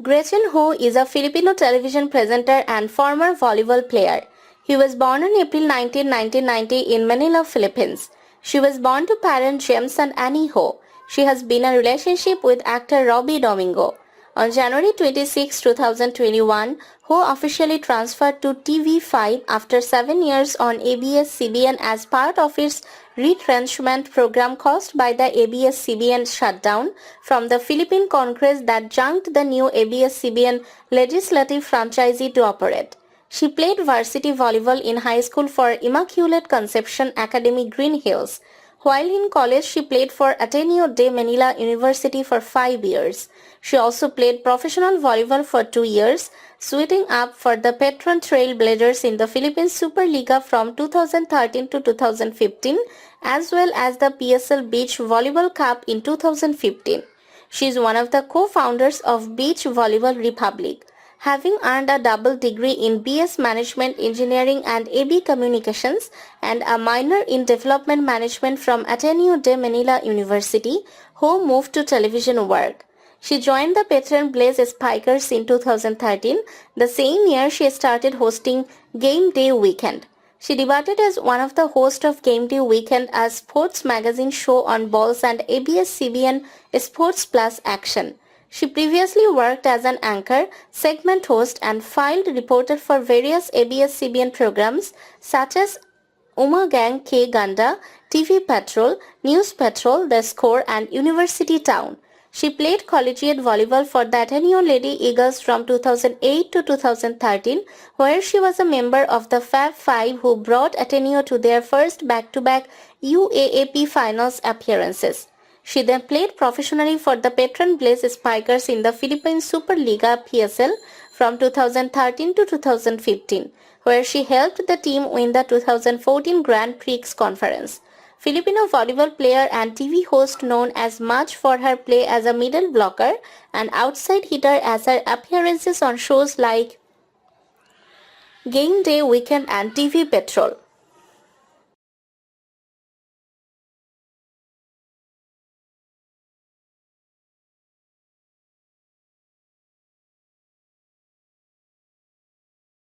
Gretchen Ho is a Filipino television presenter and former volleyball player. He was born on April 19, 1990 in Manila, Philippines. She was born to parents James and Annie Ho. She has been in a relationship with actor Robi Domingo. On January 26, 2021, Ho officially transferred to TV5 after 7 years on ABS-CBN as part of its retrenchment program caused by the ABS-CBN shutdown from the Philippine Congress that junked the new ABS-CBN legislative franchisee to operate. She played varsity volleyball in high school for Immaculate Conception Academy Green Hills. While in college, she played for Ateneo de Manila University for 5 years. She also played professional volleyball for 2 years, suiting up for the Petron Trail Blazers in the Philippine Superliga from 2013 to 2015, as well as the PSL Beach Volleyball Cup in 2015. She is one of the co-founders of Beach Volleyball Republic. Having earned a double degree in BS Management Engineering and AB Communications and a minor in Development Management from Ateneo de Manila University, Ho moved to television work. She joined the Petron Blaze Spikers in 2013. The same year, she started hosting Game Day Weekend. She debuted as one of the hosts of Game Day Weekend, a sports magazine show on balls and ABS-CBN Sports Plus Action. She previously worked as an anchor, segment host and field reporter for various ABS-CBN programs such as Umagang K Ganda, TV Patrol, News Patrol, The Score and University Town. She played collegiate volleyball for the Ateneo Lady Eagles from 2008 to 2013, where she was a member of the Fab Five who brought Ateneo to their first back-to-back UAAP finals appearances. She then played professionally for the Petron Blaze Spikers in the Philippine Superliga PSL from 2013 to 2015, where she helped the team win the 2014 Grand Prix Conference. Filipino volleyball player and TV host known as much for her play as a middle blocker and outside hitter as her appearances on shows like Game Day Weekend and TV Patrol.